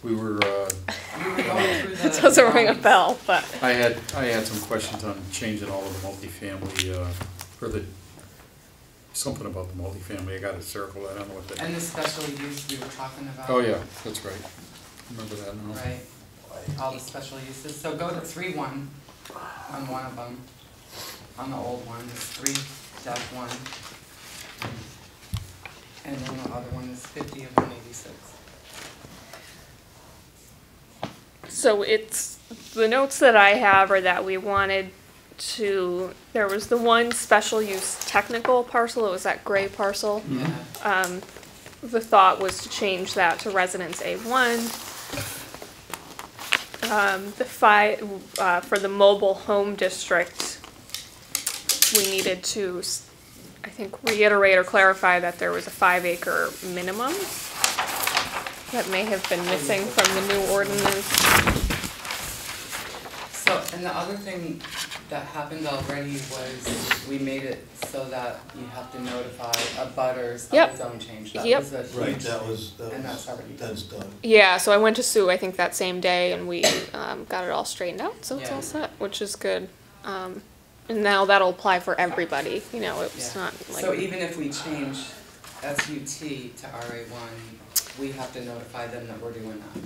We were, We were going through the. It doesn't ring a bell, but. I had some questions on changing all of the multifamily, or the, something about the multifamily, I got it circled, I don't know what that. And the special use we were talking about. Oh, yeah, that's right. Remember that now? Right, all the special uses. So go to 3.1 on one of them, on the old one, it's 3-1. And then the other one is 50 of 186. So it's, the notes that I have are that we wanted to, there was the one special use technical parcel, it was that gray parcel. Yeah. The thought was to change that to residence A1. For the mobile home district, we needed to, I think, reiterate or clarify that there was a 5-acre minimum. That may have been missing from the new ordinance. So, and the other thing that happened already was we made it so that you have to notify abutters of Yep. the zone change. Yep. That was a Right, huge, and that's already done. that's done. Yeah, so I went to Sue, I think that same day, and we got it all straightened out, so it's Yeah. all set, which is good. And now that'll apply for everybody, you know, it's Yeah. not like. So even if we change SUT to RA1, we have to notify them that we're doing that.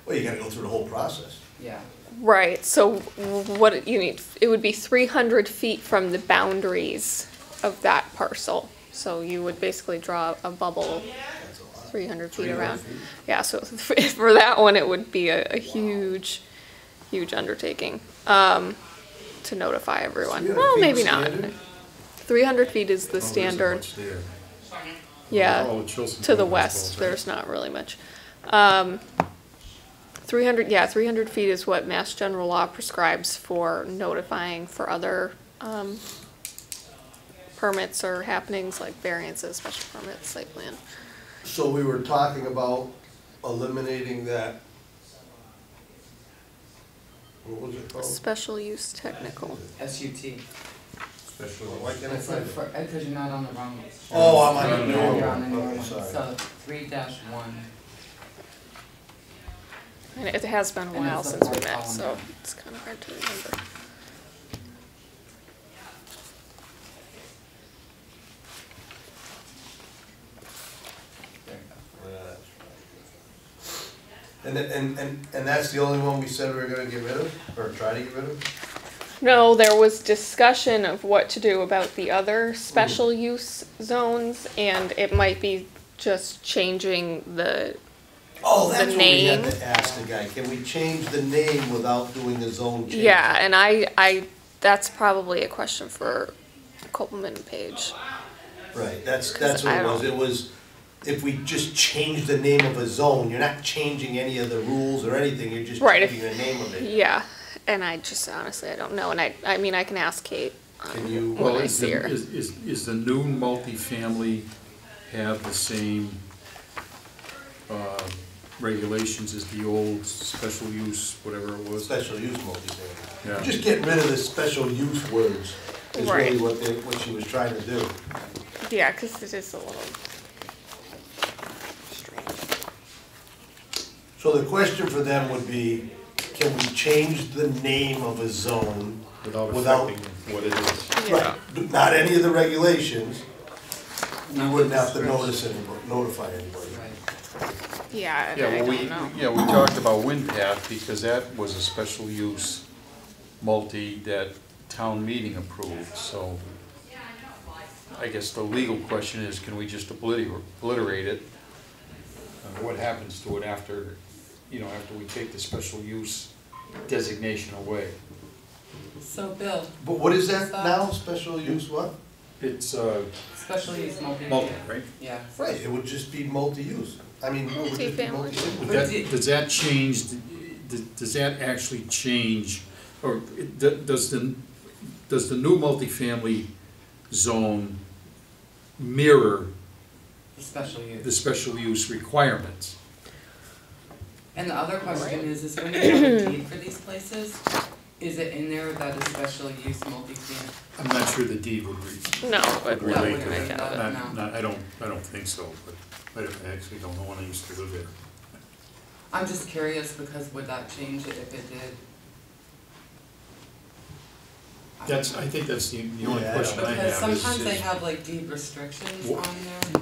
Well, you gotta go through the whole process. Yeah. Right, so what you need, it would be 300 feet from the boundaries of that parcel. So you would basically draw a bubble That's a lot. 300 feet 300 around. feet. Yeah, so for that one, it would be a huge, huge undertaking to notify everyone. 300 Well, feet maybe not. standard? 300 feet is the Oh, there isn't standard. much there. Yeah, Oh, Chilson to the Road, I west, suppose, right? there's not really much. 300 feet is what Mass General Law prescribes for notifying for other permits or happenings like variances, special permits, site plan. So we were talking about eliminating that, what was it called? Special use technical. SUT. Special, why can't I It's find like it? for, because you're not on the wrong one. Oh, I'm on the Yeah, new you're on the one, new okay, one. sorry. So 3-1. And it has been a And while it's the since we fourth met, column so down. it's kind of hard to remember. There you go. That's right. And that's the only one we said we were gonna get rid of, or try to get rid of? No, there was discussion of what to do about the other special use zones, and it might be just changing the, Oh, that's The what we had name. to ask the guy, can we change the name without doing a zone change? yeah, and I, that's probably a question for Copeland and Page. Right, that's I what it was, if we just change the name of a zone, you're not changing any of the rules or anything, you're just Right, if- changing the name of it. Yeah, and I just honestly, I don't know, and I mean, I can ask Kate Can you- when Well, I is see her. the new multifamily have the same regulations as the old special use, whatever it was? Special use multifamily. Yeah. Just getting rid of the special use words is really Right. what she was trying to do. Yeah, because it is a little strange. So the question for them would be, can we change the name of a zone Without without, affecting what it is. Yeah. right, not any of the regulations, we Not wouldn't the have to description. notify anybody. Right. Yeah, and Yeah, I well, don't know. we talked about Wind Path because that was a special use multi that town meeting approved, so I guess the legal question is, can we just obliterate it? What happens to it after, after we take the special use designation away? So Bill, But what is that now, special use what? It's special use multi. multi, right? Yeah. Right, it would just be multi-use, I mean, it would just be Multifamily. multi-use. Does that change, does that actually change, or does the new multifamily zone mirror The special the use. special use requirements? And the other question is when you have a deed for these places, is it in there that is special use multi-family? I'm not sure the deed would read. No, but Would relate I to that. doubt it. No. I don't think so, but I actually don't know when I used to live there. I'm just curious because would that change it if it did? I think that's the only Yeah, question I Because have is. sometimes they have like deed restrictions Wha- on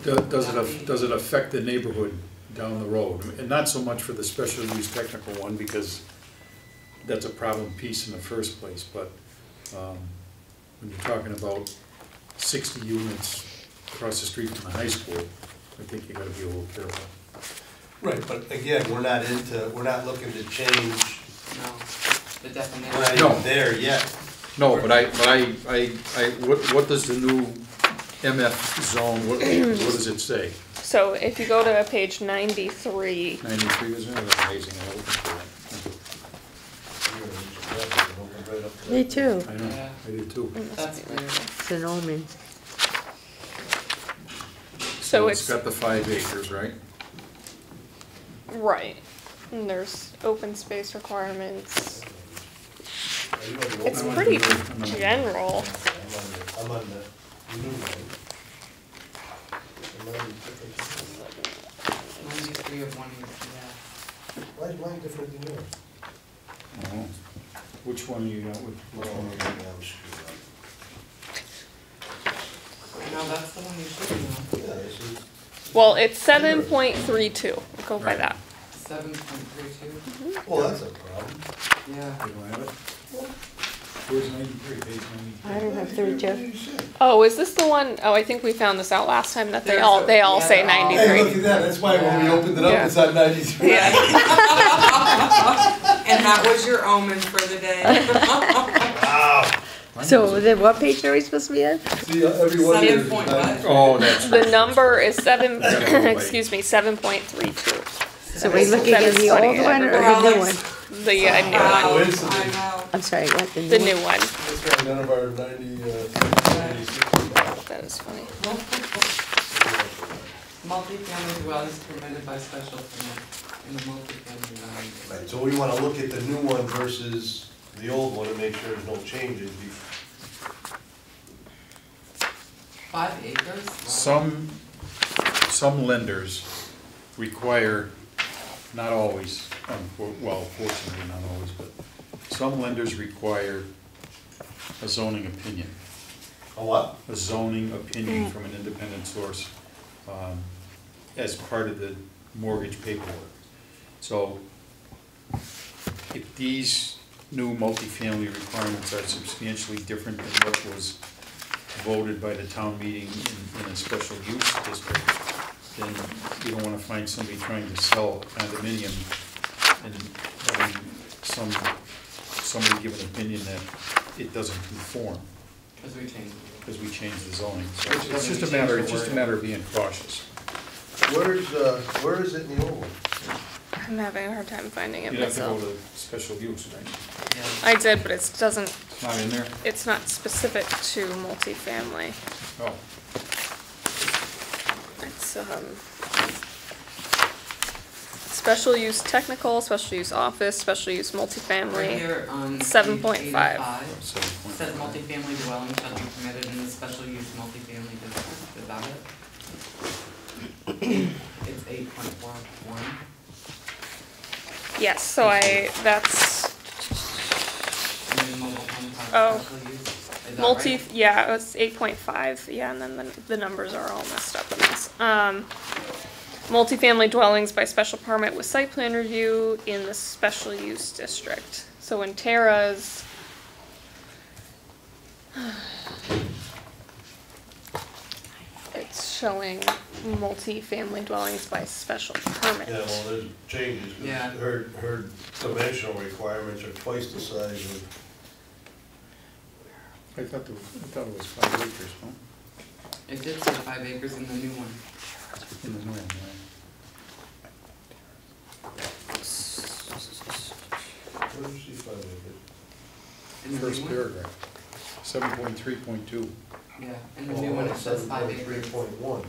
there. Does it affect the neighborhood down the road? And not so much for the special use technical one, because that's a problem piece in the first place, but when you're talking about 60 units across the street from the high school, I think you gotta be a little careful. Right, but again, we're not looking to change, No, the we're not definition. No. even there yet. No, but what does the new MF zone, what does it say? So if you go to page 93, 93, isn't it? That's amazing, I opened for Me too. that. I know, Yeah. I do too. That's weird. It's an omen. so It's it's, got the 5 acres, right? right, and there's open space requirements. It's I'm on pretty the- I'm on the- general. I'm on the new one. Am I different? 93 of 1 yeah. Why is mine different than yours? Oh. Which one you got, which one you got? I'm screwed up. No, that's the one you should know. Yeah, this is, Well, it's 7.32, go by Right. that. 7.32? well, that's a problem. Yeah. You don't have it? Where's 93, page 93? I don't have 32. Oh, is this the one? Oh, I think we found this out last time, that they There's all yeah, say they're all- Hey, look 93. at that, that's why when we opened it up, Yeah. it's on 93. Yeah. And that was your omen for the day. Wow. So then what page are we supposed to be on? See, everyone here is 7 point 93. Oh, that's The right. number is Yeah. excuse me, 7.32. So we're looking at the Funny, old one or the Alex. new one? The new Wow, one, Coincidence. I know. I'm sorry, what, the the new new one? one. That's right, none of our 96. That is funny. Multi-family dwellings permitted by special permit in the multi-family dwelling. Right, so we wanna look at the new one versus the old one and make sure there's no changes. 5 acres? Wow. Some lenders require, not always, well, fortunately not always, but some lenders require a zoning opinion. A what? A zoning opinion from an independent source as part of the mortgage paperwork. So if these new multifamily requirements are substantially different than what was voted by the town meeting in a special use district, then you don't wanna find somebody trying to sell a condominium and having somebody give an opinion that it doesn't conform, Because we changed it. because we changed the zoning. So Which it's doesn't just a change matter, the it's just a wording. matter of being cautious. Where is it in the old one? I'm having a hard time finding it You'd have to go myself. to special use, right? Yeah. I did, but it doesn't, It's not in there? it's not specific to multifamily. Oh, It's, special use technical, special use office, special use Right multifamily. here on. 7.5. 7.5. Said multifamily dwelling shall be permitted in the special use multifamily district, is that it? It's 8.41. Yes, so that's And then mobile home park Oh. special use, is that multi, right? yeah, it was 8.5, yeah, and then the numbers are all messed up in this. Multifamily dwellings by special permit with site plan review in the special use district. So in Tara's, it's showing multifamily dwellings by special permit. Yeah, well, there's changes, Yeah. because her dimensional requirements are twice the size of, I thought it was 5 acres, huh? It did say 5 acres in the new one. In the norm, right? where does she find it? In the First new one? paragraph, 7.3.2. Yeah, in the new one it says 5 acres. 3.1.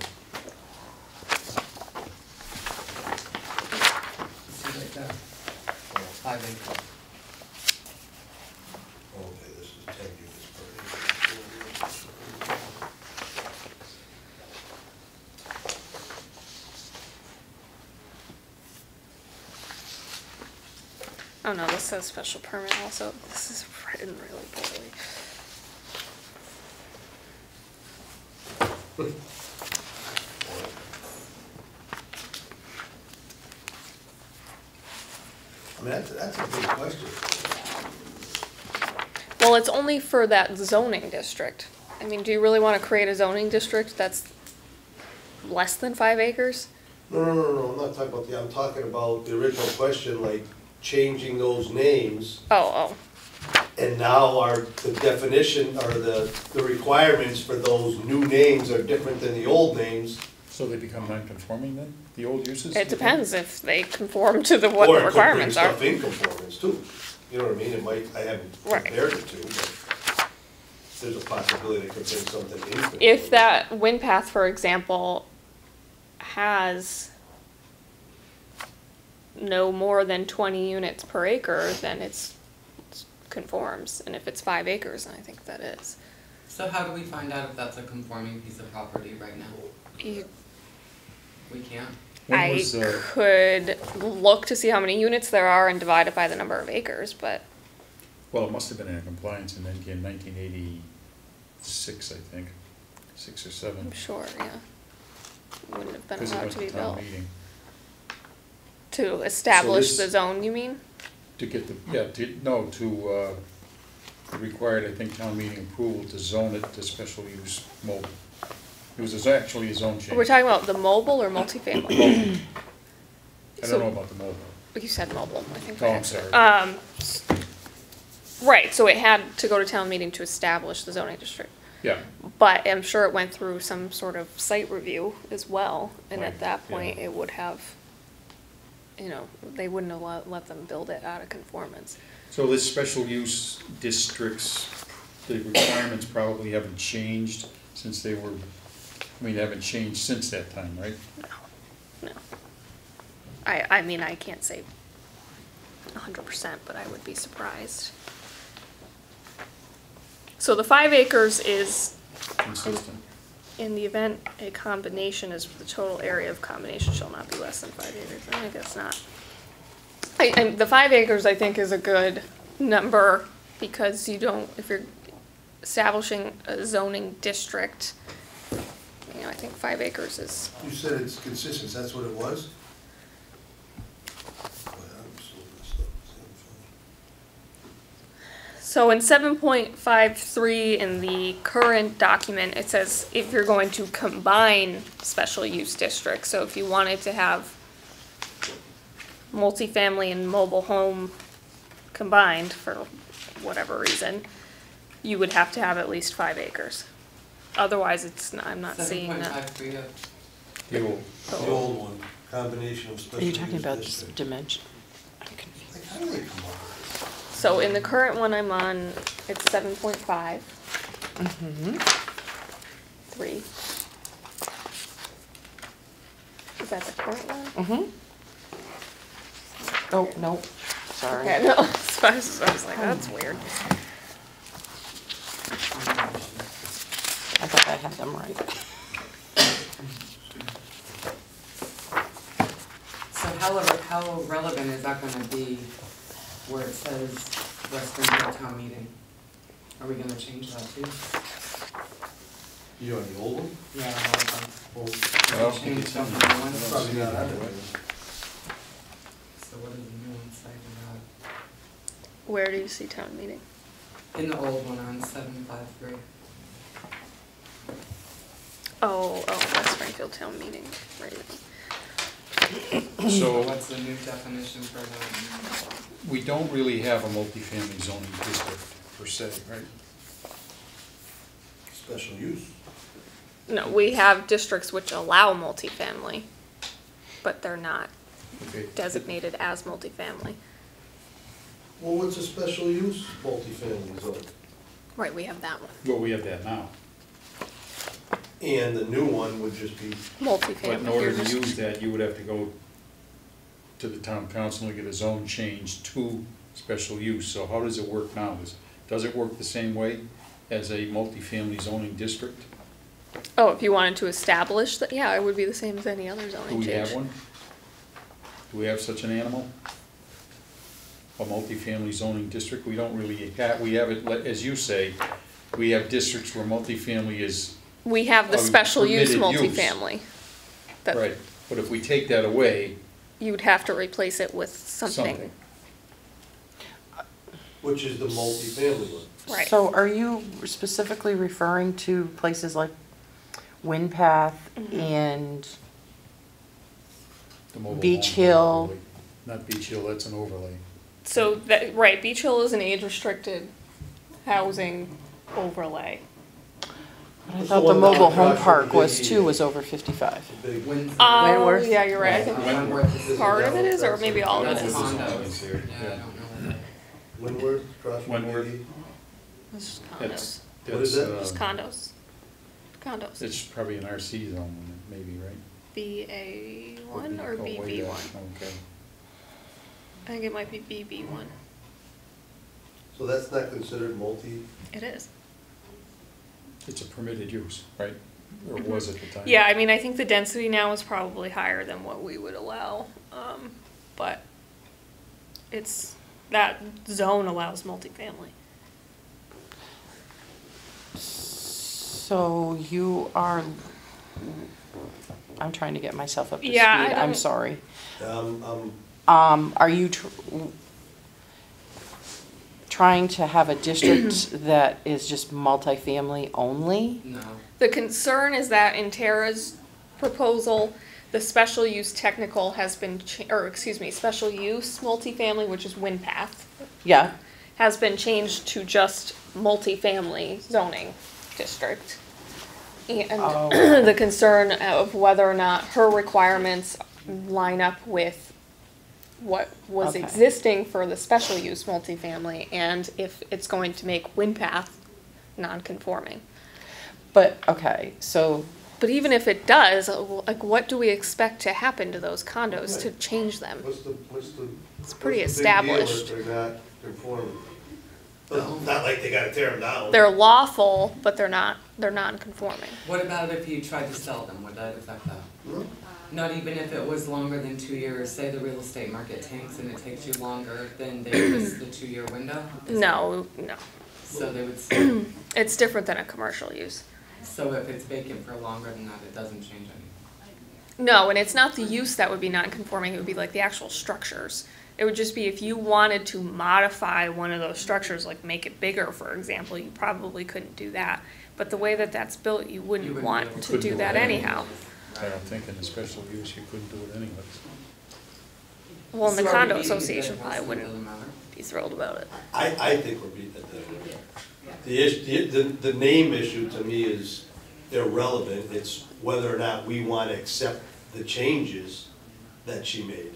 See right there, 5 acres. Okay, this is 10 units per acre. Oh no, this says special permit also. This is written really poorly. I mean, that's a big question. Well, it's only for that zoning district. I mean, do you really want to create a zoning district that's less than 5 acres? No, I'm not talking about I'm talking about the original question, like changing those names. Oh. And now the definition or the requirements for those new names are different than the old names. So they become non-conforming then, the old uses? It depends if they conform to what Or the it could bring requirements are. stuff in conformance too. You know what I mean? It might, I haven't Right. compared the two, but there's a possibility it could bring something in. conformance. If that wind path, for example, has no more than 20 units per acre, then it's conforms. And if it's 5 acres, then I think that is. So how do we find out if that's a conforming piece of property right now? We can't? When I was, could look to see how many units there are and divide it by the number of acres, but well, it must have been in compliance in 1986, I think, 6 or 7. I'm sure, yeah. Wouldn't have been Because it allowed went to to be town built. meeting. To establish this- the zone, you mean? To get the, yeah, to required, I think, town meeting approval to zone it to special use mobile. It was actually a zone change. We're talking about the mobile or multifamily? I So- don't know about the mobile. You said mobile, I think. Oh, I'm sorry. Right, so it had to go to town meeting to establish the zoning district. Yeah, But I'm sure it went through some sort of site review as well, and Right, at that yeah. point, it would have, they wouldn't have let them build it out of conformance. so this special use districts, the requirements probably haven't changed since they were, they haven't changed since that time, right? No. I mean, I can't say 100%, but I would be surprised. So the 5 acres is, Consistent. in the event a combination is, the total area of combination shall not be less than 5 acres. I guess not. The 5 acres, I think, is a good number because you don't, if you're establishing a zoning district, I think 5 acres is, You said it's consistent, that's what it was? so in 7.53 in the current document, it says if you're going to combine special use districts, so if you wanted to have multifamily and mobile home combined for whatever reason, you would have to have at least 5 acres. Otherwise, I'm not seeing that. 7.53 The old, The old one, combination of special Are you use talking about district. dimension? I'm confused. Like, how do they come up with So in the current one I'm on, it's 7.5. Mm-hmm. 3. Is that the current one? Mm-hmm. Oh, no, sorry. Okay, no, so I was like, that's weird. I thought I had them right. So how relevant is that gonna be where it says Western Hill Town Meeting? Are we gonna change that too? You on the old one? Yeah, all of them. Well, well, Change it's stuff in- in the one. probably not anyway. So what is the new one cited Where do you see town meeting? at? In the old one on 753. Oh, that's Springfield town meeting, right. So What's the new definition for that? we don't really have a multifamily zoning district per se, right? Special use. No, we have districts which allow multifamily, but they're not Okay. designated as multifamily. Well, what's a special use multifamily zone? Right, we have that one, Well, we have that now. And the new one would just be, multifamily. But in order You're to just- use that, you would have to go to the town council and get a zone change to special use. So how does it work now? Does it work the same way as a multifamily zoning district? Oh, if you wanted to establish that, yeah, it would be the same as any other Do zoning we change. have one? Do we have such an animal? a multifamily zoning district? We don't really have, we have it, as you say, we have districts where multifamily is, We have the Oh, special use permitted use. multifamily. That right, but if we take that away, you'd have to replace it with something. something. Which is the multifamily one. Right. So are you specifically referring to places like Wind Path and, The mobile Beach home Hill. overlay. Not Beach Hill, that's an overlay. So that, right, Beach Hill is an age-restricted housing overlay. I The thought the one mobile down home across park from was the too, was over 55. The big- Windsor. Wentworth? Yeah, you're right, I think Wentworth is. part of it is, or maybe all of it That's is. condos. Here, Yeah, yeah. I don't know. Windward, across from Windward. the- It's That's, condos. What is that's, that? It's condos. Condos. it's probably an RC zone, maybe, right? BA1 or Oh, way back, BB1? Okay. I think it might be BB1. So that's not considered multi? It is. It's a permitted use, right? Or was at the time? Yeah, I mean, I think the density now is probably higher than what we would allow, but it's, that zone allows multifamily. So you are, I'm trying to get myself up to speed, Yeah, I I'm don't- sorry. Um, Are you trying to have a district that is just multifamily only? No. The concern is that in Tara's proposal, the special use technical has been, special use multifamily, which is Wind Path, Yeah, has been changed to just multifamily zoning district. And Oh. the concern of whether or not her requirements line up with what was Okay. existing for the special use multifamily, and if it's going to make Wind Path non-conforming. but, okay, so, But even if it does, like, what do we expect to happen to those condos to change them? what's the? It's pretty what's the big deal if established. they're not conforming? Not like they gotta tear them down. They're lawful, but they're non-conforming. What about if you tried to sell them, would that affect that? Hmm? Not even if it was longer than 2 years, say the real estate market tanks and it takes you longer than they miss the 2-year window? Is No. it- So they would still, It's different than a commercial use. so if it's vacant for longer than that, it doesn't change anything? No, and it's not the use that would be non-conforming, it would be like the actual structures. It would just be if you wanted to modify one of those structures, like make it bigger, for example, you probably couldn't do that. But the way that that's built, you wouldn't wouldn't be want able to Couldn't do do that it anyhow. I don't think in the special use you couldn't do it anyways. Well, and the So are we condo beating a association dead probably horse? It wouldn't doesn't matter? be thrilled about it. I think we're beating it dead. The name issue to me is irrelevant, it's whether or not we wanna accept the changes that she made.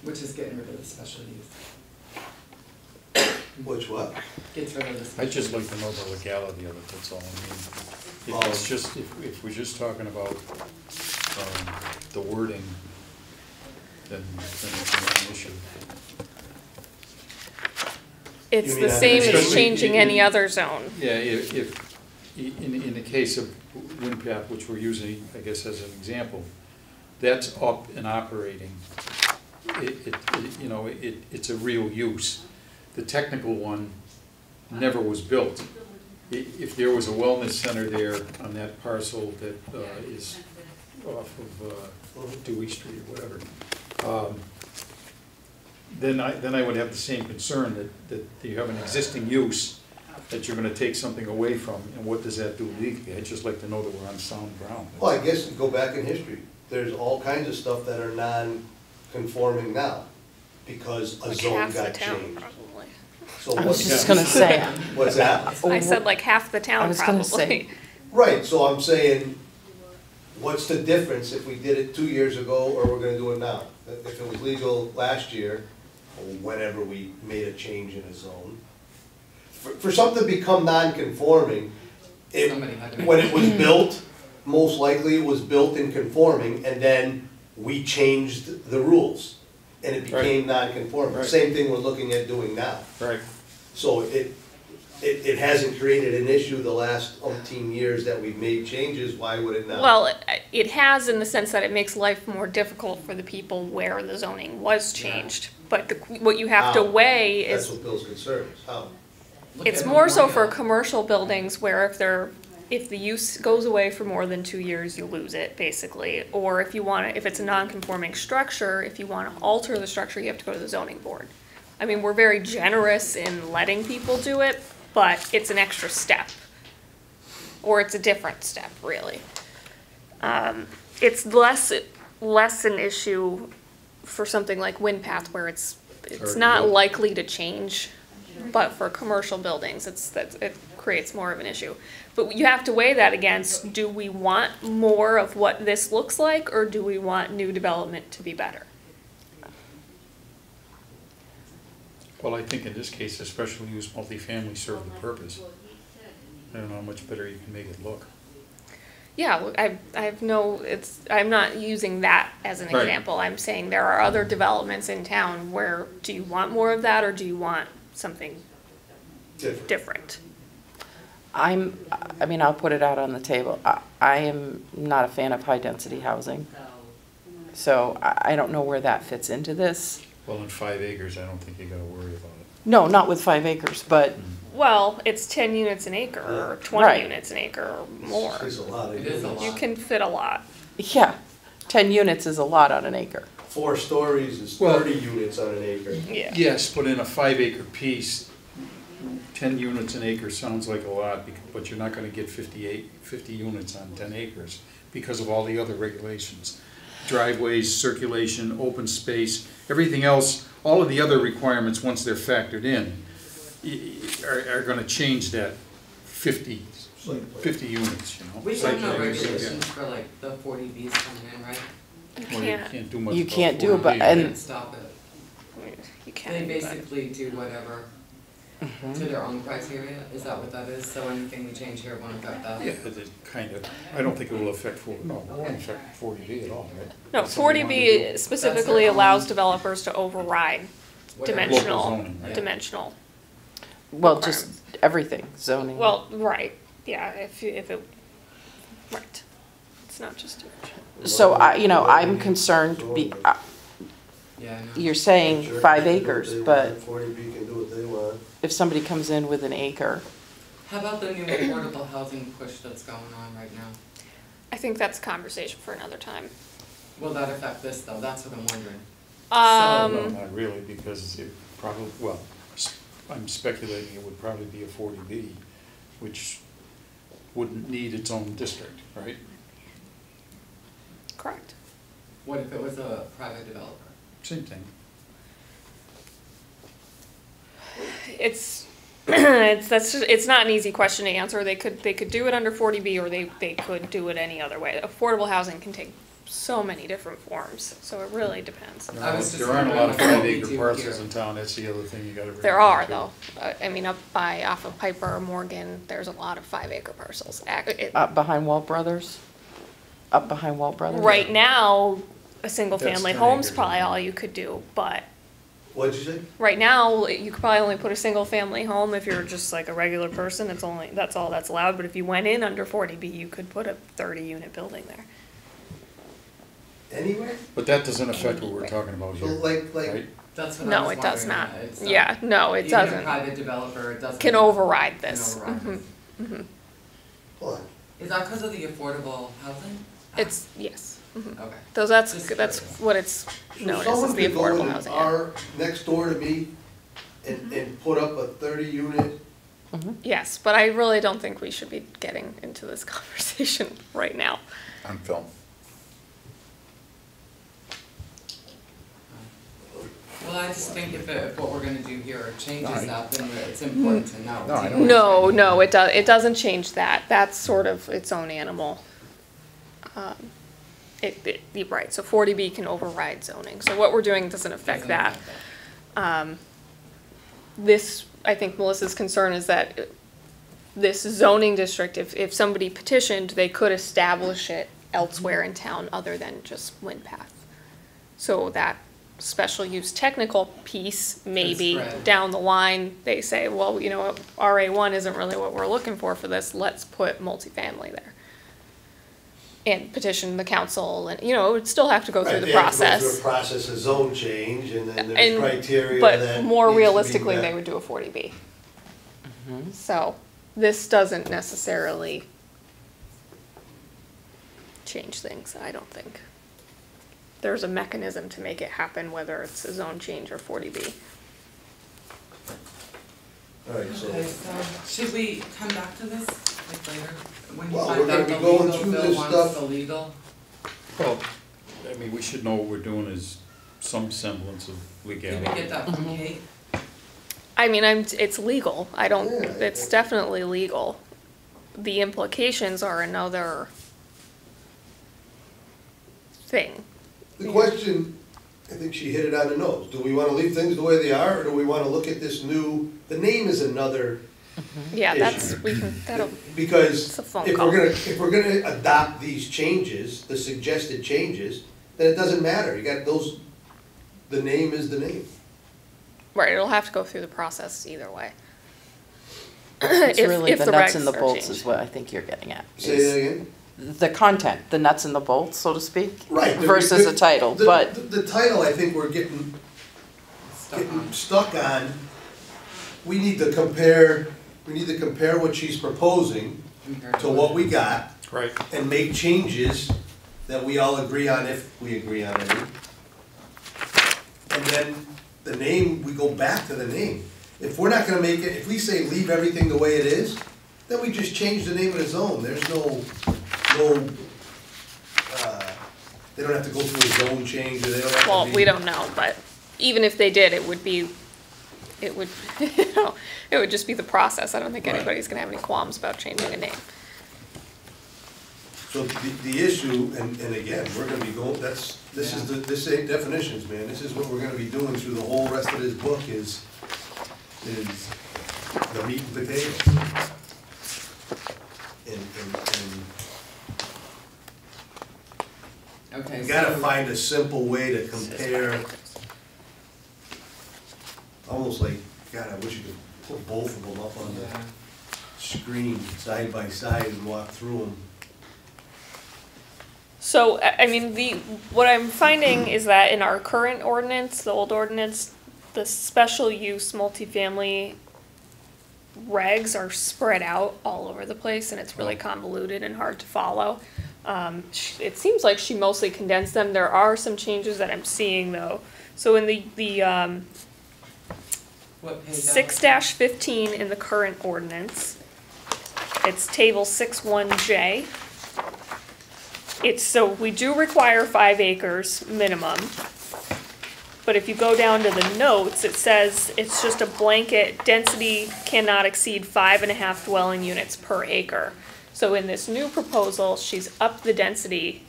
Which is getting rid of the special use. Which what? Gets rid of the special I'd just like use. to know the legality of it, that's all I mean. If it's just, if we're just talking about, the wording, then it's an issue. It's You the mean, same as especially changing in- any other zone. Yeah, in the case of Wind Path, which we're using, I guess, as an example, that's up and operating. It's a real use. The technical one never was built. If there was a wellness center there on that parcel that is off of Dewey Street or whatever, then I would have the same concern that you have an existing use that you're gonna take something away from, and what does that do legally? I'd just like to know that we're on sound ground. Well, I guess go back in history, there's all kinds of stuff that are non-conforming now, because a Like zone half the got town, changed. probably. So I was what's, just gonna say. what's that? I said like half the I town, was gonna say. probably. Right, so I'm saying, what's the difference if we did it 2 years ago or we're gonna do it now? If it was legal last year, or whenever we made a change in a zone, for something to become non-conforming, Somebody had to make. when it was built, most likely it was built in conforming, and then we changed the rules, and it became non-conforming. Right. Same thing we're looking at doing now. Right. So it hasn't created an issue the last umpteen years that we've made changes, why would it now? Well, it has in the sense that it makes life more difficult for the people where the zoning was changed. But what you have to How? weigh That's is, what Bill's concern is, how? it's more so for commercial buildings where if the use goes away for more than 2 years, you lose it, basically. Or if it's a non-conforming structure, if you wanna alter the structure, you have to go to the zoning board. I mean, we're very generous in letting people do it, but it's an extra step. Or it's a different step, really. It's less an issue for something like wind path where it's Already not built. likely to change, but for commercial buildings, it creates more of an issue. But you have to weigh that against, do we want more of what this looks like, or do we want new development to be better? Well, I think in this case, a special use multifamily serve the purpose. I don't know how much better you can make it look. Yeah, look, I'm not using that as an Right. example. I'm saying there are other developments in town where, do you want more of that, or do you want something different? I mean, I'll put it out on the table. I am not a fan of high-density housing. So I don't know where that fits into this. Well, in 5 acres, I don't think you gotta worry about it. No, not with 5 acres, but Well, it's 10 units an acre, or 20 Right. units an acre, or more. It's a lot. It is a lot. You can fit a lot. yeah, 10 units is a lot on an acre. 4 stories is Well- 30 units on an acre. Yeah. Yes, but in a 5 acre piece, 10 units an acre sounds like a lot, but you're not gonna get 50 units on 10 acres because of all the other regulations. Driveways, circulation, open space, everything else, all of the other requirements, once they're factored in, are gonna change that 50 units, you know? We Site have no plan, regulations for like the 40Bs coming in, right? You Well, you can't, can't do much You about can't do it, but- 40B. You And- can't stop it. you They can't, but basically do whatever to their own criteria, is that what that is? So anything we change here won't affect that? Yeah, but it kind of, I don't think it will affect it won't affect 40B at all, right? no, That's something you wanna 40B do. specifically That's their allows own- developers to override Whatever. dimensional, Local zoning, right? dimensional. Well, just everything, zoning. Well, right, yeah, if it, right. It's not just So I'm concerned, Yeah, I know. you're saying Sure, 5 they can do what acres, they but want. 40B can do what they want. if somebody comes in with an acre, How about the new affordable housing push that's going on right now? I think that's a conversation for another time. Will that affect this though? That's what I'm wondering. No, not really, because it probably, well, I'm speculating it would probably be a 40B, which wouldn't need its own district, right? Correct. What if it was a private developer? Same thing. It's not an easy question to answer. They could do it under 40B, or they could do it any other way. Affordable housing can take so many different forms, so it really depends. I was just There aren't a lot of wondering what 5 we acre do parcels here. in town, that's the other thing you gotta remember. There are too. though. I mean, off of Piper or Morgan, there's a lot of 5 acre parcels. up behind Walt Brothers? Up behind Walt Brothers? Right now, a single That's family 10 home's acres, probably isn't it? all you could do, but What'd you say? right now, you could probably only put a single family home if you're just like a regular person, that's all that's allowed, but if you went in under 40B, you could put a 30-unit building there. Anywhere? But that doesn't affect what we're talking about So here, like, right? That's what I No, was it does wondering, not. yeah, it's Yeah, no, it Even a doesn't. private developer, it doesn't. Can override can this. override Mhm. this. hold on. Is that because of the affordable housing? It's, yes. Mhm. Okay. That's Just that's curious. what it's So known as, someone is the could go affordable in housing. our, next door to me and put up a 30-unit, Yes, but I really don't think we should be getting into this conversation right now. On film. Well, I just think if what we're gonna do here changes No, I- that, then it's important to know. No, I know. No, it doesn't change that. That's sort of its own animal. You're right, so 40B can override zoning, so what we're doing doesn't affect that. This, I think Melissa's concern is that this zoning district, if somebody petitioned, they could establish it elsewhere in town other than just Wind Path. So that special use technical piece, maybe spread. down the line, they say, well, you know what, RA1 isn't really what we're looking for this, let's put multifamily there. And petition the council, and, you know, it would still have to go through Right, the they have to go process. through a process of zone change, and then there's And- criteria But that more needs to be realistically, met. they would do a 40B. So, this doesn't necessarily change things, I don't think. There's a mechanism to make it happen, whether it's a zone change or 40B. All right, so, Okay, so should we come back to this, like later? When you Well, find we're gonna out be the going legal, through Bill this wants stuff. the legal? Well, I mean, we should know what we're doing is some semblance of Did we legality. get that from Kate? I mean, it's legal, I don't, Yeah, it's I- definitely legal. The implications are another thing. the question, I think she hit it on the nose. Do we wanna leave things the way they are, or do we wanna look at this new, the name is another, Yeah, that's, issue. we can, that'll, because It's a phone if call. if we're gonna adopt these changes, the suggested changes, then it doesn't matter. You got those, the name is the name. right, it'll have to go through the process either way. It's really if the nuts and the regs are bolts changed. is what I think you're getting at. Say is that again? The content, the nuts and the bolts, so to speak. Right. Versus a title, The- but The title, I think we're getting stuck on. We need to compare what she's proposing compared to what we got Right. and make changes that we all agree on, if we agree on any. And then the name, we go back to the name. If we're not gonna make it, if we say leave everything the way it is, then we just change the name of the zone. There's no, they don't have to go through a zone change, or they don't have to be. Well, we don't know, but even if they did, it would, you know, it would just be the process. I don't think Right. anybody's gonna have any qualms about changing a name. So the issue, and again, we're gonna be going, this ain't definitions, man, this is what we're gonna be doing through the whole rest of this book is the meat and potatoes. And Okay, you gotta so, find a simple way to compare, almost like, God, I wish you could put both of them up on yeah, the screen, side by side, and walk through them. So, I mean, what I'm finding is that in our current ordinance, the old ordinance, the special use multifamily regs are spread out all over the place, and it's really convoluted and hard to follow. It seems like she mostly condensed them. There are some changes that I'm seeing though. So in the what page? 6-15 in the current ordinance, it's table 6.1J. So we do require 5 acres minimum. But if you go down to the notes, it says it's just a blanket, density cannot exceed 5.5 dwelling units per acre. So in this new proposal, she's upped the density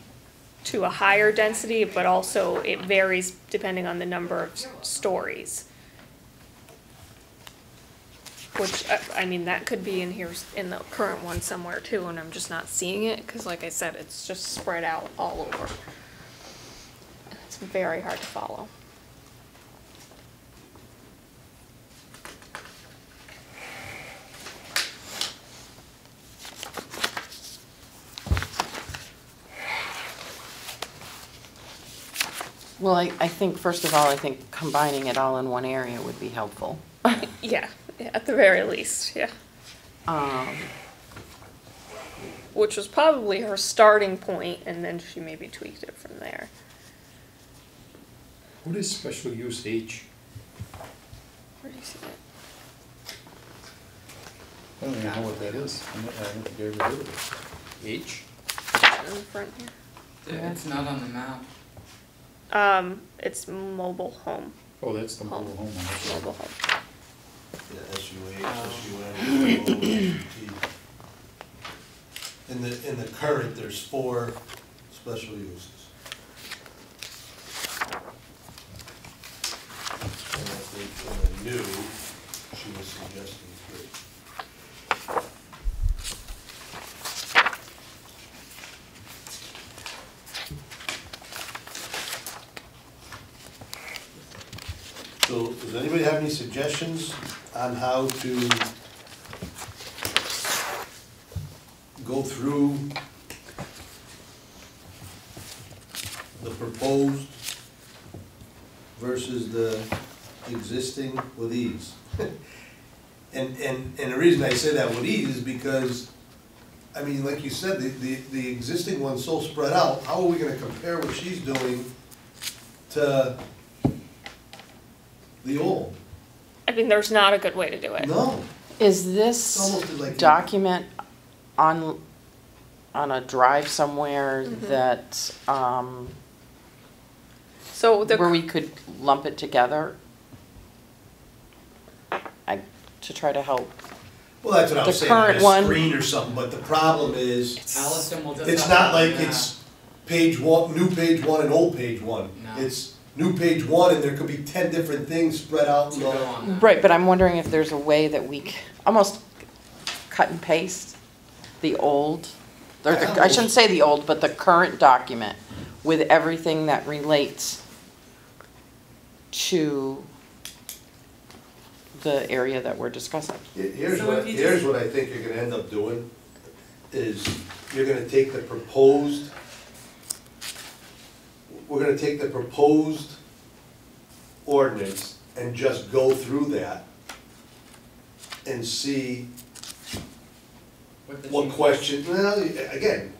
to a higher density, but also it varies depending on the number of stories. Which, I mean, that could be in here, in the current one somewhere too, and I'm just not seeing it, cause like I said, it's just spread out all over. It's very hard to follow. well, I think, first of all, I think combining it all in one area would be helpful. Yeah, at the very least, yeah. Which was probably her starting point, and then she maybe tweaked it from there. What is special use H? Where do you see that? I don't even know what that is. I don't think I ever heard of it. H? In the front here. It's not on the map. It's mobile home, Oh, that's the mobile home one. mobile home. Yeah, SUH, In the current, there's 4 special uses. And I think in the new, she was suggesting 3. So, does anybody have any suggestions on how to go through the proposed versus the existing with ease? And the reason I say that with ease is because, I mean, like you said, the existing one's so spread out, how are we gonna compare what she's doing to the old? I mean, there's not a good way to do it. No. Is It's this almost like- document on a drive somewhere that, So the. where we could lump it together? To try to help. Well, that's what I was The saying, on current a one- screen or something, but the problem is, Allison will just. it's have to not like do that. it's page one, new page one and old page one. No. It's new page one and there could be 10 different things spread out. To go on that. Right, but I'm wondering if there's a way that we almost cut and paste the old, or I shouldn't say the old, but the current document with everything that relates to the area that we're discussing. Here's So what, if you here's just- what I think you're gonna end up doing, is you're gonna take the proposed, we're gonna take the proposed ordinance and just go through that and see With the what changes. question, well, again,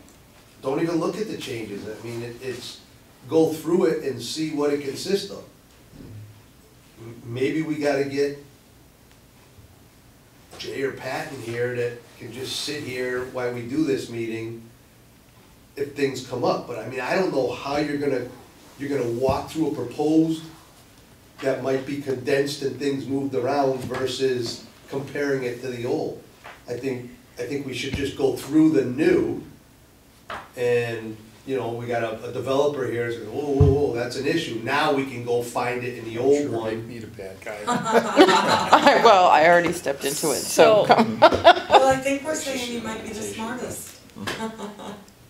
don't even look at the changes, I mean, it's, go through it and see what it consists of. Maybe we gotta get Jay or Pat in here that can just sit here while we do this meeting if things come up, but I mean, I don't know how you're gonna walk through a proposed that might be condensed and things moved around versus comparing it to the old. I think we should just go through the new, and, you know, we got a developer here, who's going, whoa, whoa, whoa, that's an issue, now we can go find it in the old Sure, make one. me the bad guy. Well, I already stepped into it, so. So- Well, I think we're saying you might be the smartest.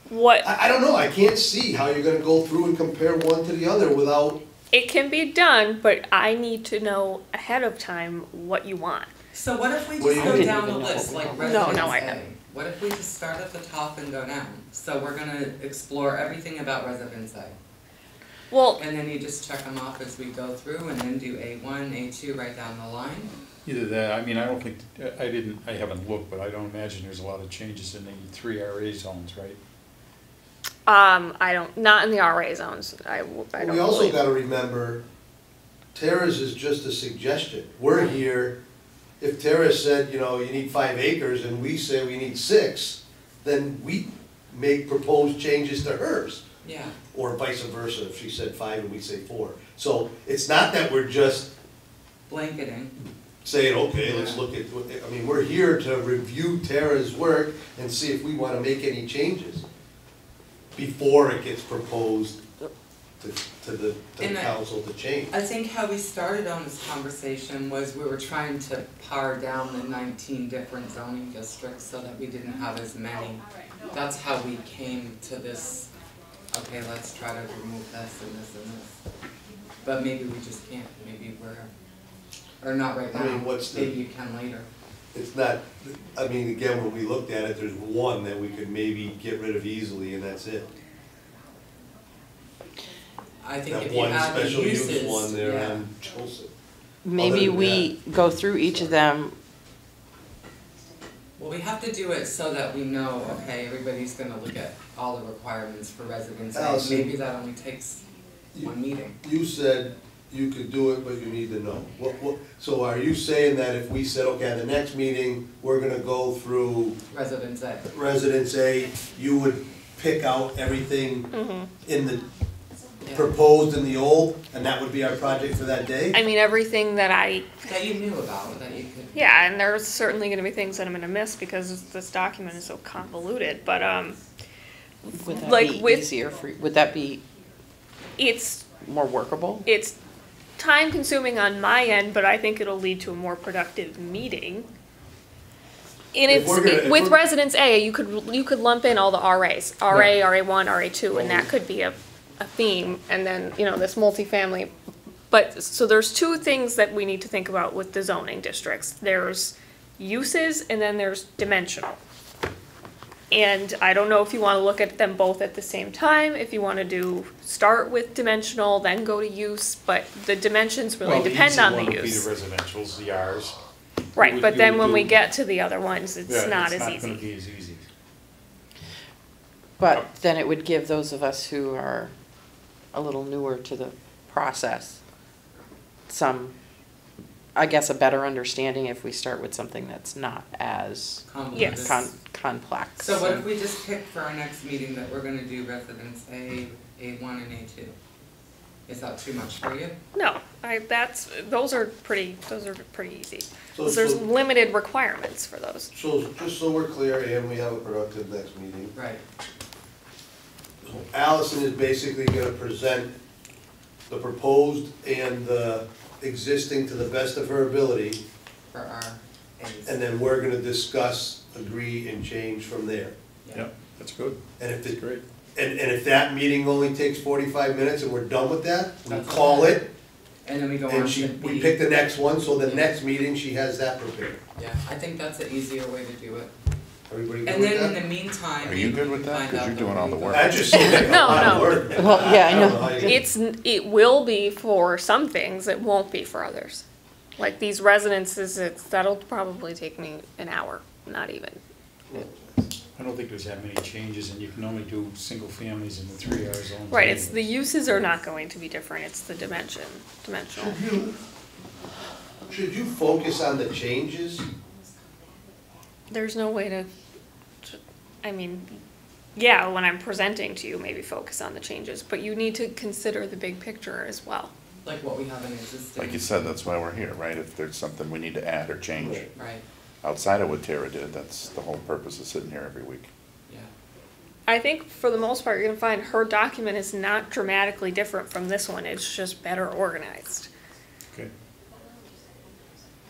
What, I don't know, I can't see how you're gonna go through and compare one to the other without, it can be done, but I need to know ahead of time what you want. So what if we What do just you go mean? down the I didn't even know list, what like we No, residence no, I A? haven't. What if we just start at the top and go down? So we're gonna explore everything about residence A. Well, And then you just check them off as we go through and then do A1, A2 right down the line? Either that, I mean, I don't think, I haven't looked, but I don't imagine there's a lot of changes in the 3 RA zones, right? I don't, not in the RA zones, I don't we also believe. gotta remember, Tara's is just a suggestion. We're here, if Tara said, you know, you need 5 acres and we say we need 6, then we make proposed changes to hers. Yeah. Or vice versa, if she said 5 and we say 4. So it's not that we're just Blanketing. saying, okay, let's look at, I mean, we're here to review Tara's work and see if we wanna make any changes before it gets proposed to the And I- council to change. I think how we started on this conversation was we were trying to pare down the 19 different zoning districts so that we didn't have as many. That's how we came to this, okay, let's try to remove this and this and this. But maybe we just can't, maybe or not right I mean, now, what's the- maybe you can later. It's not, I mean, again, when we looked at it, there's one that we could maybe get rid of easily and that's it. I think That if you one add the special use uses, one there yeah. on Joseph. Maybe Other than we go through each of them. Well, we have to do it so that we know, okay, everybody's gonna look at all the requirements for residence A. Allison. Maybe that only takes one meeting. You said you could do it, but you need to know. So are you saying that if we said, okay, at the next meeting, we're gonna go through Residence A. Residence A, you would pick out everything in the Yeah. proposed in the old, and that would be our project for that day? I mean, everything that That you knew about, that you could. yeah, and there's certainly gonna be things that I'm gonna miss because this document is so convoluted, but, Would that Like be with- easier for, would that be it's more workable? time consuming on my end, but I think it'll lead to a more productive meeting. And If we're gonna- if with we're- residence A, you could lump in all the RAs, RA, RA1, RA2, and that could be a theme, and then, you know, this multifamily But, so there's two things that we need to think about with the zoning districts. There's uses and then there's dimensional. And I don't know if you wanna look at them both at the same time, if you wanna start with dimensional, then go to use, but the dimensions really depend on the Well, the use. easy one would be the residential's, the Rs. Right, You but would then when we do- get to the other ones, Yeah, it's not as gonna easy. be as easy. But then it would give those of us who are a little newer to the process some, I guess, a better understanding if we start with something that's not as Convoluted. Yes. complex. So what if we just pick for our next meeting that we're gonna do residence A, A1 and A2? Is that too much for you? No, those are pretty easy. So- 'Cause there's so- limited requirements for those. So, just so we're clear, and we have a productive next meeting, Right. Allison is basically gonna present the proposed and the existing to the best of her ability, For our A's. and then we're gonna discuss, agree, and change from there. Yeah, that's good. And if That's it, great. and if that meeting only takes 45 minutes and we're done with that, we That's call okay. it, And then we go on and to she, B. we pick the next one, so the next meeting, she has that prepared. Yeah, I think that's an easier way to do it. Everybody good And with then in that? the meantime. Are you maybe good we with can that? find 'Cause out you're doing all the work. That just seems like a No, lot of no. work. Well, yeah, I don't know. how you- It will be for some things, it won't be for others. Like these residences, that'll probably take me an hour, not even. I don't think there's that many changes, and you can only do single families in the 3R zones. Right, it's, the anyways. uses are not going to be different, it's the dimensional. Should you focus on the changes? There's no way I mean, yeah, when I'm presenting to you, maybe focus on the changes, but you need to consider the big picture as well. Like what we have in existing. Like you said, that's why we're here, right? If there's something we need to add or change Right, outside of what Tara did, that's the whole purpose of sitting here every week. yeah. I think for the most part, you're gonna find her document is not dramatically different from this one, it's just better organized. Okay.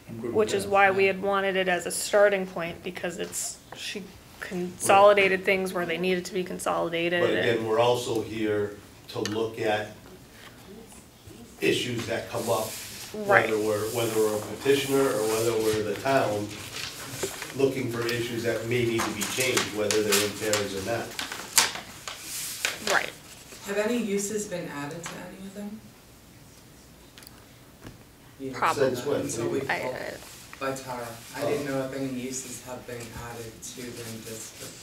I'm good with Which is that. why we had wanted it as a starting point, because she consolidated things where they needed to be consolidated. But and- again, we're also here to look at issues that come up. Right. Whether we're a petitioner or whether we're the town, looking for issues that may need to be changed, whether they're in Tara's or not. Right. Have any uses been added to any of them? You know, Probably. Since when? Until we I- called by Tara. I didn't know if any uses have been added to the district.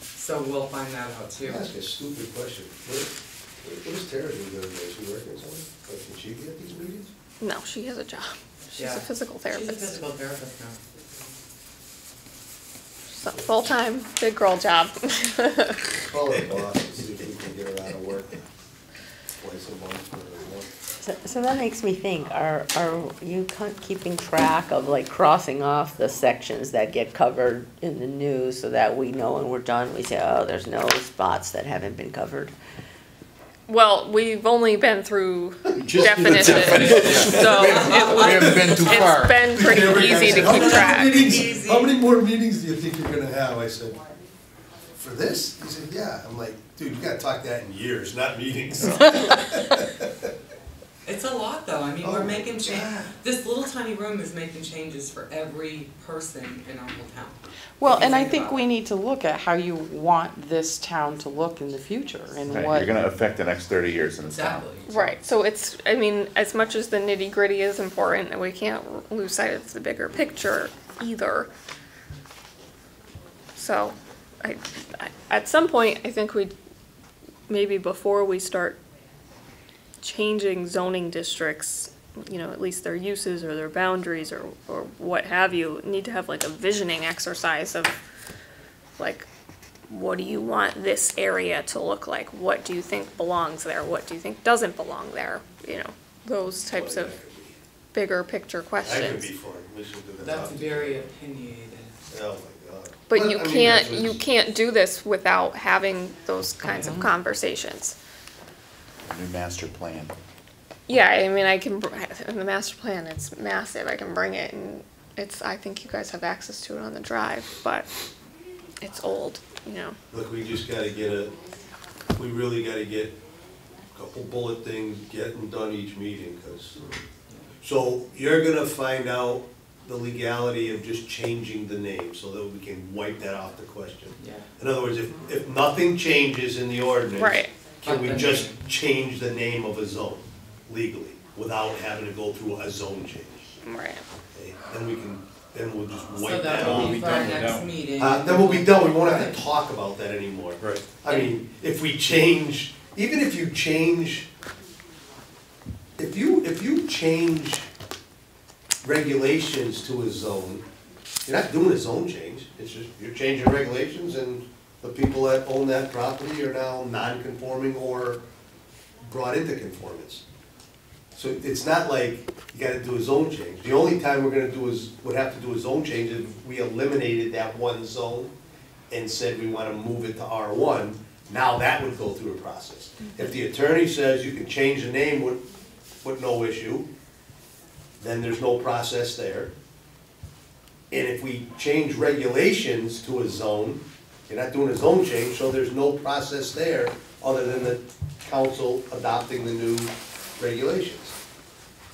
So we'll find that out too. Can I ask a stupid question? What is Tara doing the other day? Is she working or something? Like, can she be at these meetings? No, she has a job. She's Yeah. a physical She's a therapist. physical therapist now. So, full-time, big girl job. Call her boss and see if we can get her out of work twice a month or more. So that makes me think, are you keeping track of like crossing off the sections that get covered in the news so that we know when we're done, we say, oh, there's no spots that haven't been covered? Well, we've only been through Just the definitions, so We haven't been too far. it's been pretty easy to keep track. Easy. How many more meetings do you think you're gonna have? I said, for this? He said, yeah. I'm like, dude, you gotta talk that in years, not meetings. It's a lot though, I mean, Oh we're my making change, God. this little tiny room is making changes for every person in our whole town. Well, If you and I think think about we it. need to look at how you want this town to look in the future and Right, what. you're gonna affect the next 30 years in this town. Exactly. Right, so it's, I mean, as much as the nitty-gritty is important, and we can't lose sight of the bigger picture either. So, at some point, I think maybe before we start changing zoning districts, you know, at least their uses or their boundaries or what have you, need to have like a visioning exercise of, like, what do you want this area to look like? What do you think belongs there? What do you think doesn't belong there? You know, those types of bigger picture That could questions. be fun. We should do that. That's very opinionated. Oh my God. But I you mean, can't, that's you what's- can't do this without having those kinds of conversations. New master plan. Yeah, I mean, in the master plan, it's massive, I can bring it, and I think you guys have access to it on the drive, but it's old, you know. Look, we just gotta we really gotta get couple bullet things getting done each meeting, because, so you're gonna find out the legality of just changing the name, so that we can wipe that off the question. Yeah. In other words, if nothing changes in the ordinance. Right. Can we But the just name. change the name of a zone legally, without having to go through a zone change? Right. Okay, then we'll just So wipe that that will off. be be for our done with next that. meeting. Then we'll be done, we won't have to talk about that anymore. Right. I mean, if we change, even if you change, if you change regulations to a zone, you're not doing a zone change, it's just, you're changing regulations and the people that own that property are now non-conforming or brought into conformance. So it's not like you gotta do a zone change. The only time we're gonna would have to do a zone change is if we eliminated that one zone and said we wanna move it to R1, now that would go through a process. If the attorney says you can change the name with no issue, then there's no process there. And if we change regulations to a zone, you're not doing a zone change, so there's no process there other than the council adopting the new regulations.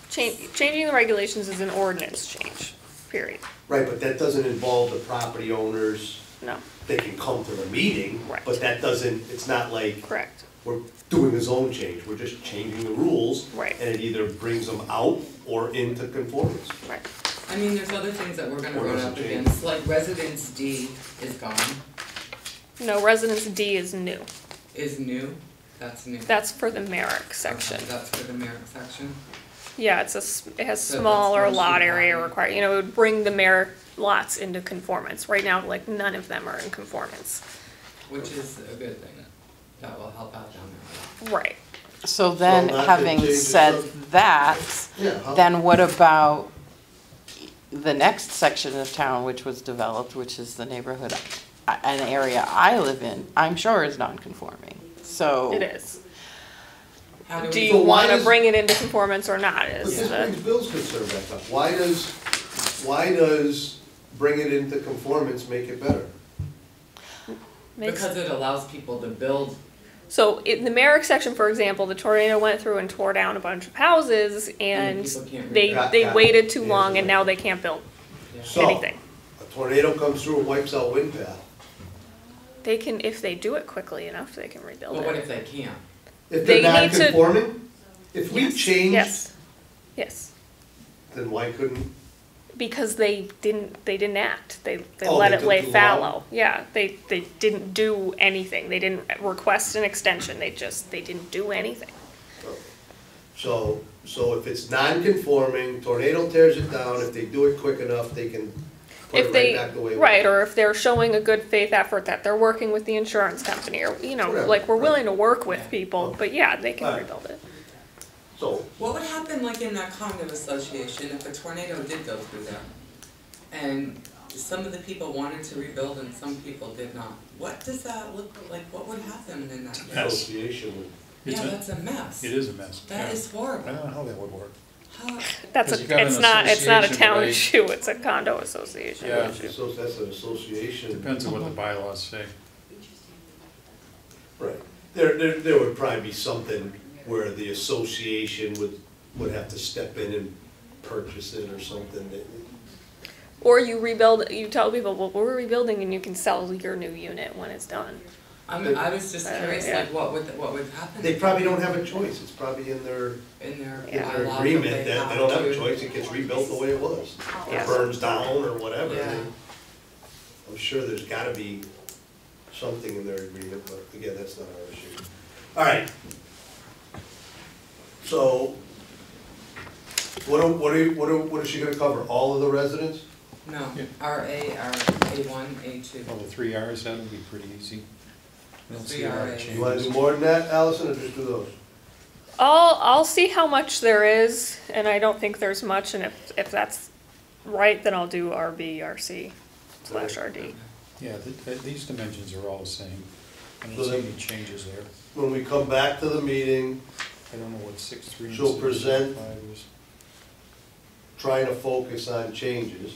Changing the regulations is an ordinance change, period. Right, but that doesn't involve the property owners. No, They can come to the meeting, Right. but that doesn't, it's not like correct. we're doing a zone change, we're just changing the rules. Right. And it either brings them out or into conformance. Right. I mean, there's other things that we're gonna Or run does it up change? against, like Residence D is gone, No, residence D is new. is new, that's new. That's for the Merrick section. Okay, that's for the Merrick section. Yeah, it has So smaller that's lot mostly area lot. required, it would bring the Merrick lots into conformance. Right now, like, none of them are in conformance. Which is a good thing, that will help out down there. Right. So then, not to having change the said sub- that, Yeah, how- then what about the next section of town which was developed, which is the neighborhood, an area I live in, I'm sure is non-conforming, so. It is. How Do we- you So why wanna does- bring it into conformance or not, But is this the, brings Bill's concern back up. Why does bring it into conformance make it better? makes. Because it allows people to build, So in the Merrick section, for example, the tornado went through and tore down a bunch of houses and people can't they, rebuild. they Got it. waited too Yeah, long and right. now they can't build yeah. So, anything. a tornado comes through and wipes out wind path. They can, if they do it quickly enough, they can rebuild But what it. if they can't? If They they're need to- non-conforming, if we Yes, change, Yes, yes, then why couldn't, because they didn't act, they Oh, let they it took lay too long? fallow. Yeah, they didn't do anything, they didn't request an extension, they didn't do anything. so if it's non-conforming, tornado tears it down, if they do it quick enough, they can put If it right they, back the way it was. right, or if they're showing a good faith effort that they're working with the insurance company, or, Whatever, like, we're right. willing to work with Yeah. people, but yeah, they can Alright. rebuild it. So, What would happen like in that condo association if a tornado did go through there? And some of the people wanted to rebuild and some people did not. What does that look like, what would happen in that? Mess. association would. It's Yeah, a- that's a mess. It is a mess. That yeah. is I horrible. don't know how that would work. How, That's Because you got it's an not a association, town right? issue, it's a condo association Yeah. issue. So that's an association. Depends on what the bylaws say. Right. There would probably be something where the association would have to step in and purchase it or something. Or you rebuild, you tell people, well, we're rebuilding and you can sell your new unit when it's done. I was just curious, yeah. like what would happen? They probably don't have a choice. It's probably in their In their Yeah. bylaws agreement that they don't have a to- choice. It gets rebuilt the way it was. Or Yeah. burns down or whatever. Yeah. I'm sure there's gotta be something in their agreement, but again, that's not our issue. All right. So, what is she gonna cover? All of the residents? No, Yeah. RA, A1, A2. Well, the 3 Rs, that would be pretty easy. I don't see 3 a lot of Rs. You wanna do changes. more than that, Allison, or just do those? I'll see how much there is, and I don't think there's much, and if that's right, then I'll do RB, RC / RD. Yeah, these dimensions are all the same. I don't So see then- any changes there. When we come back to the meeting, I don't know what 6.3 and She'll 6.5 present- is. trying to focus on changes.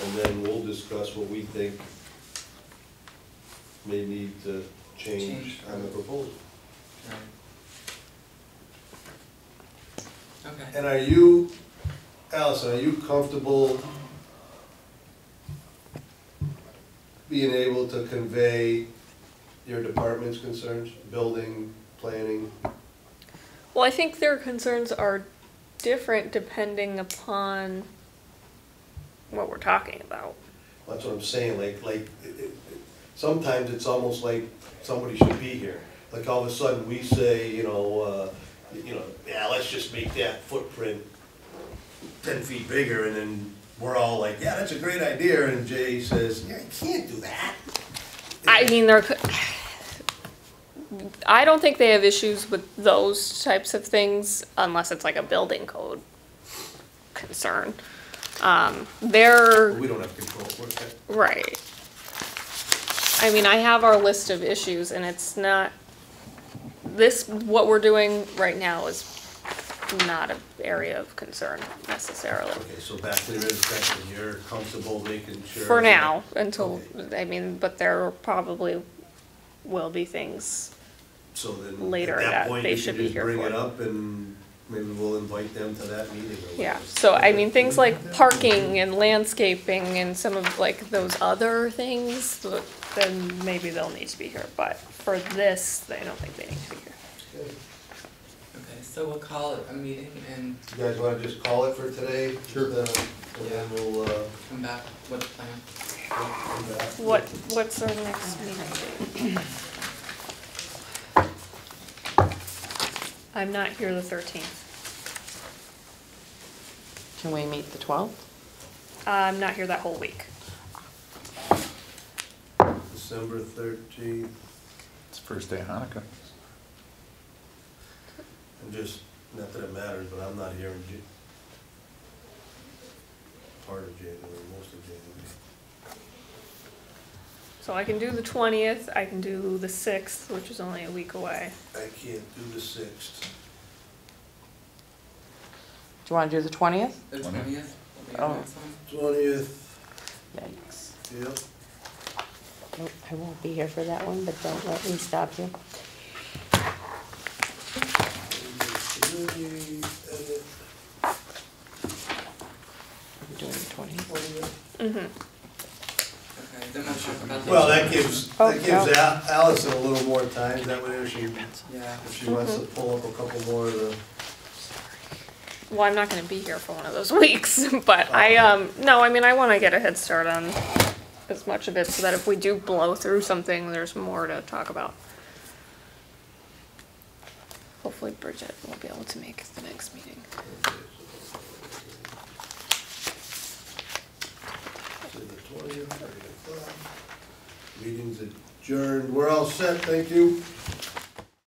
And then we'll discuss what we think may need to change on the proposal. Right. Okay. And are you, Allison, are you comfortable being able to convey your department's concerns, building, planning? Well, I think their concerns are different depending upon what we're talking about. That's what I'm saying, sometimes it's almost like somebody should be here. Like all of a sudden, we say, yeah, let's just make that footprint 10 feet bigger, and then we're all like, yeah, that's a great idea, and Jay says, yeah, you can't do that. I mean, I don't think they have issues with those types of things unless it's like a building code concern. We don't have control over that. Right. I mean, I have our list of issues and it's not, what we're doing right now is not an area of concern necessarily. Okay, so back to the intersection, you're comfortable making sure? For now, until, Okay. I mean, but there probably will be things. So then, later at that that point, they you should can be just here bring for. it up and maybe we'll invite them to that meeting or whatever. Yeah, so I mean, things like parking and landscaping and some of like those other things, then maybe they'll need to be here, but for this, I don't think they need to be here. Okay. Okay, so we'll call it a meeting and You guys wanna just call it for today? Sure. And then we'll, come back with a plan. come back. What's our next meeting date? I'm not here the 13th. Can we meet the 12th? I'm not here that whole week. December 13th, It's the first day of Hanukkah. and just, not that it matters, but I'm not here in part of January, most of January. So I can do the 20th, I can do the 6th, which is only a week away. I can't do the 6th. Do you want to do the 20th? The 20th. 20th will be Oh. the next one. 20th, Yikes. yep. Nope, I won't be here for that one, but don't let me stop you. Edit. I'm doing the 20th. Mm-hmm. Okay, then we'll talk about the. Well, that gives Oh, Allison a little more time, that way if Yeah. she wants to pull up a couple more of the. Well, I'm not gonna be here for one of those weeks, but no, I mean, I wanna get a head start on as much of it so that if we do blow through something, there's more to talk about. Hopefully Bridget will be able to make the next meeting. So the 20th, meeting's adjourned, we're all set, thank you.